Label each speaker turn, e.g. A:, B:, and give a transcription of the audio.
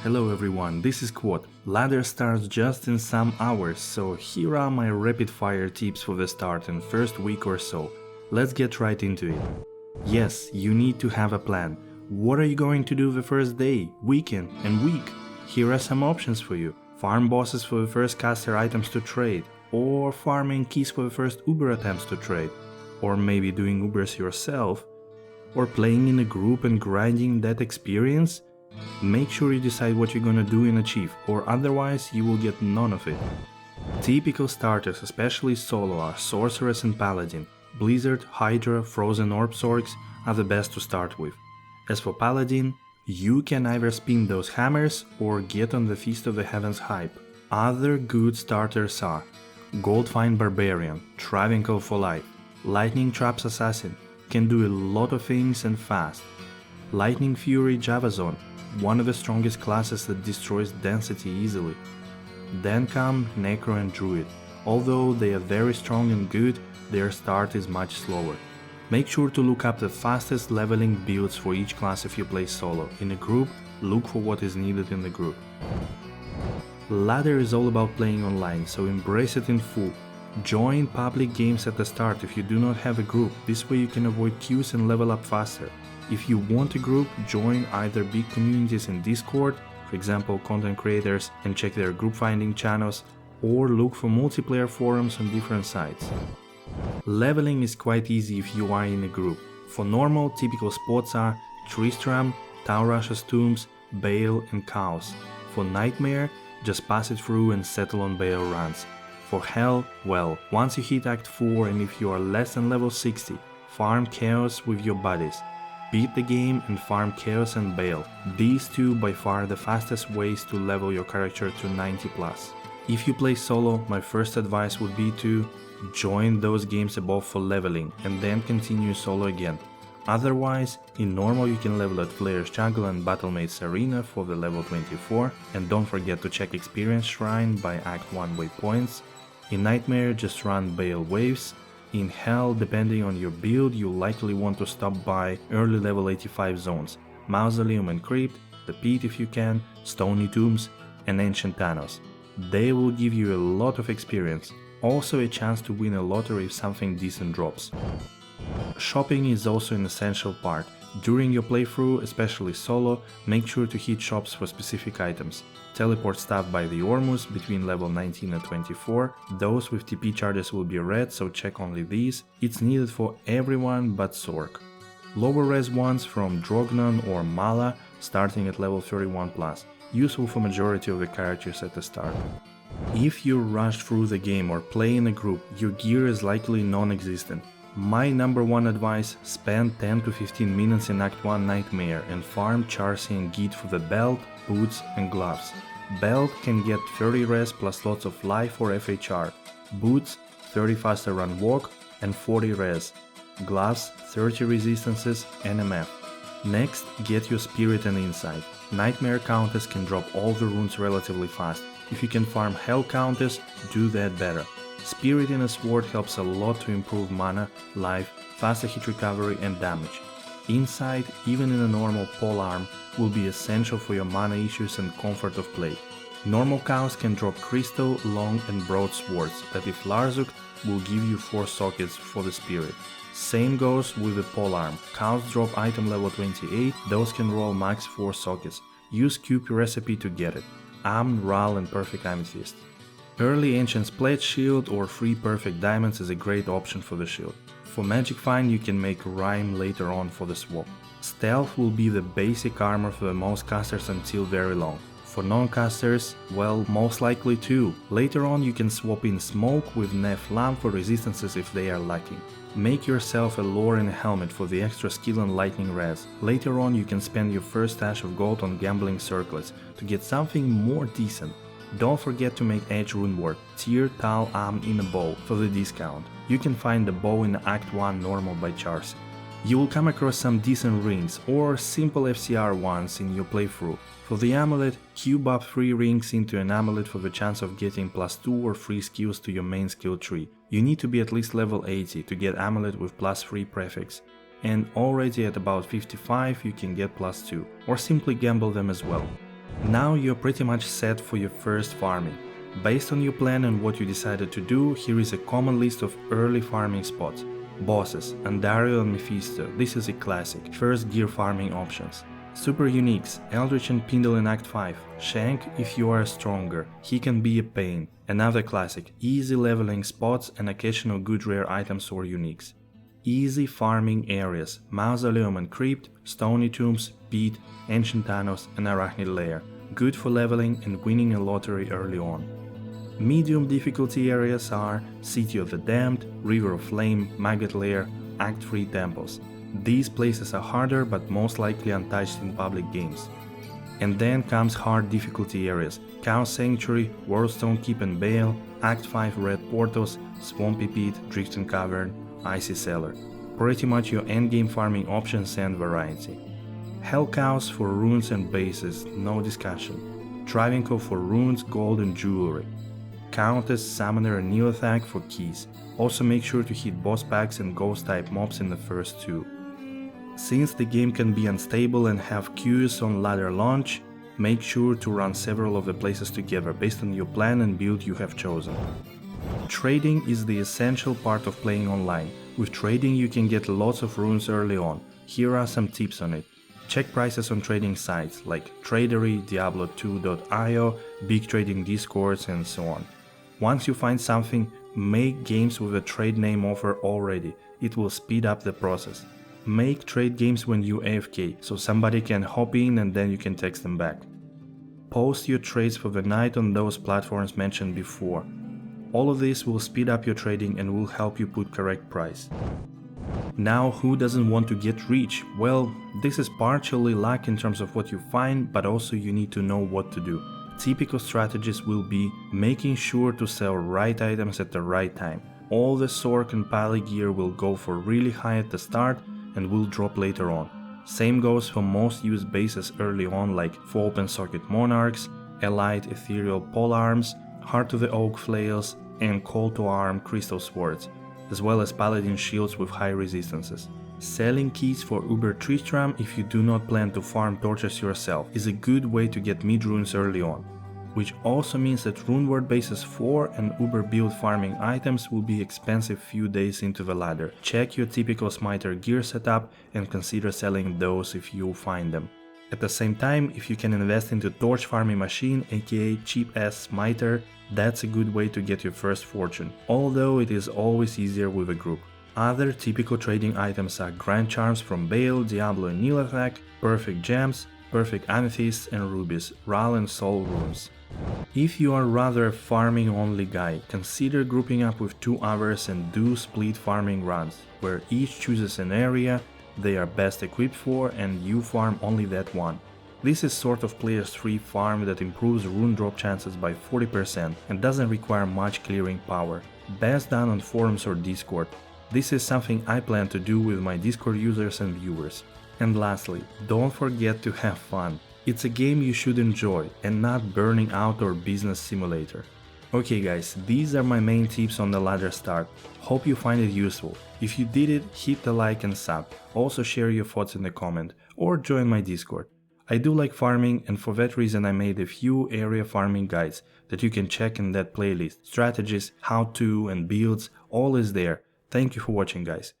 A: Hello everyone, this is Quad. Ladder starts just in some hours, so here are my rapid fire tips for the start in first week or so. Let's get right into it. Yes, you need to have a plan. What are you going to do the first day, weekend and week? Here are some options for you. Farm bosses for the first caster items to trade, or farming keys for the first Uber attempts to trade, or maybe doing Ubers yourself, or playing in a group and grinding that experience. Make sure you decide what you're gonna do and achieve, or otherwise you will get none of it. Typical starters, especially solo, are Sorceress and Paladin. Blizzard, Hydra, Frozen Orb Sorks are the best to start with. As for Paladin, you can either spin those hammers or get on the Feast of the Heavens hype. Other good starters are Goldfine Barbarian, Travincal for life, Lightning Traps Assassin, can do a lot of things and fast. Lightning Fury Javazon, one of the strongest classes that destroys density easily. Then come Necro and Druid. Although they are very strong and good, their start is much slower. Make sure to look up the fastest leveling builds for each class if you play solo. In a group, look for what is needed in the group. Ladder is all about playing online, so embrace it in full. Join public games at the start if you do not have a group, this way you can avoid queues and level up faster. If you want a group, join either big communities in Discord, for example content creators, and check their group finding channels, or look for multiplayer forums on different sites. Leveling is quite easy if you are in a group. For normal, typical spots are Tristram, Taurash's Tombs, Bale and Chaos. For Nightmare, just pass it through and settle on Bale runs. For Hell, well, once you hit Act 4 and if you are less than level 60, farm Chaos with your buddies. Beat the game and farm Chaos and Bale. These two by far the fastest ways to level your character to 90+. If you play solo, my first advice would be to join those games above for leveling and then continue solo again. Otherwise, in normal you can level at Flair's Jungle and Battlemate's Arena for the level 24, and don't forget to check Experience Shrine by Act 1 waypoints. In Nightmare, just run Bale waves. In Hell, depending on your build, you'll likely want to stop by early level 85 zones, Mausoleum and Crypt, the Pit if you can, Stony Tombs and Ancient Thanos. They will give you a lot of experience, also a chance to win a lottery if something decent drops. Shopping is also an essential part. During your playthrough, especially solo, make sure to hit shops for specific items. Teleport stuff by the Ormus between level 19 and 24, those with TP charges will be red, so check only these. It's needed for everyone but Sork. Lower res ones from Drognon or Mala, starting at level 31+, useful for majority of the characters at the start. If you rushed through the game or play in a group, your gear is likely non-existent. My number one advice, spend 10 to 15 minutes in Act 1 Nightmare and farm Charcy and Geet for the belt, boots and gloves. Belt can get 30 res plus lots of life or FHR. Boots, 30 faster run walk and 40 res. Gloves, 30 resistances and MF. Next, get your Spirit and Insight. Nightmare counters can drop all the runes relatively fast. If you can farm Hell counters, do that better. Spirit in a sword helps a lot to improve mana, life, faster hit recovery and damage. Insight, even in a normal polearm, will be essential for your mana issues and comfort of play. Normal cows can drop crystal, long and broad swords, but if Larzukt will give you 4 sockets for the Spirit. Same goes with the polearm. Cows drop item level 28, those can roll max 4 sockets. Use QP recipe to get it. Amn, Ral and Perfect Amethyst. Early Ancient's Pledge Shield or free Perfect Diamonds is a great option for the shield. For Magic Find you can make Rhyme later on for the swap. Stealth will be the basic armor for the most casters until very long. For non-casters, well, most likely too. Later on you can swap in Smoke with Nef Lamp for resistances if they are lacking. Make yourself a lore and a helmet for the extra skill and lightning res. Later on you can spend your first stash of gold on gambling circlets to get something more decent. Don't forget to make Edge Rune Work, Tyr, Tal, Amn in a bow for the discount. You can find the bow in Act 1 normal by Charcy. You will come across some decent rings or simple FCR ones in your playthrough. For the amulet, cube up 3 rings into an amulet for the chance of getting +2 or 3 skills to your main skill tree. You need to be at least level 80 to get amulet with +3 prefix. And already at about 55 you can get +2, or simply gamble them as well. Now you're pretty much set for your first farming. Based on your plan and what you decided to do, here is a common list of early farming spots. Bosses, Andario and Mephisto, this is a classic, first gear farming options. Super uniques, Eldritch and Pindle in Act 5, Shank if you are stronger, he can be a pain. Another classic, easy leveling spots and occasional good rare items or uniques. Easy farming areas, Mausoleum and Crypt, Stony Tombs, Pit, Ancient Tunnels and Arachnid Lair, good for leveling and winning a lottery early on. Medium difficulty areas are City of the Damned, River of Flame, Maggot Lair, Act 3 Temples. These places are harder but most likely untouched in public games. And then comes hard difficulty areas, Chaos Sanctuary, Worldstone Keep and Bale, Act 5 Red Portals, Swampy Pit, Drifting Cavern, Icy Cellar. Pretty much your endgame farming options and variety. Hell Cows for runes and bases, no discussion. Travinko for runes, gold and jewelry. Countess, Summoner and Neothag for keys. Also make sure to hit boss packs and ghost type mobs in the first two. Since the game can be unstable and have queues on ladder launch, make sure to run several of the places together based on your plan and build you have chosen. Trading is the essential part of playing online. With trading you can get lots of runes early on. Here are some tips on it. Check prices on trading sites like Tradery, Diablo2.io, big trading discords and so on. Once you find something, make games with a trade name offer already. It will speed up the process. Make trade games when you AFK, so somebody can hop in and then you can text them back. Post your trades for the night on those platforms mentioned before. All of this will speed up your trading and will help you put correct price. Now, who doesn't want to get rich? Well, this is partially luck in terms of what you find, but also you need to know what to do. Typical strategies will be making sure to sell right items at the right time. All the Sork and Pally gear will go for really high at the start and will drop later on. Same goes for most used bases early on like for Open Socket Monarchs, Elite Ethereal Polearms, Heart of the Oak Flails and Call to Arm Crystal Swords, as well as Paladin Shields with high resistances. Selling keys for Uber Tristram if you do not plan to farm torches yourself is a good way to get mid runes early on, which also means that Runeward bases 4 and Uber build farming items will be expensive few days into the ladder. Check your typical smiter gear setup and consider selling those if you find them. At the same time, if you can invest into torch farming machine aka cheap ass smiter, that's a good way to get your first fortune, although it is always easier with a group. Other typical trading items are Grand Charms from Bale, Diablo and Neothag, Perfect Gems, Perfect Amethysts and Rubies, Ral and Soul Runes. If you are rather a farming only guy, consider grouping up with 2 others and do split farming runs, where each chooses an area they are best equipped for and you farm only that one. This is sort of player's free farm that improves rune drop chances by 40% and doesn't require much clearing power. Best done on forums or Discord. This is something I plan to do with my Discord users and viewers. And lastly, don't forget to have fun. It's a game you should enjoy and not burning out or business simulator. Okay guys, these are my main tips on the ladder start. Hope you find it useful. If you did it, hit the like and sub. Also share your thoughts in the comment or join my Discord. I do like farming and for that reason I made a few area farming guides that you can check in that playlist. Strategies, how to and builds, all is there. Thank you for watching guys.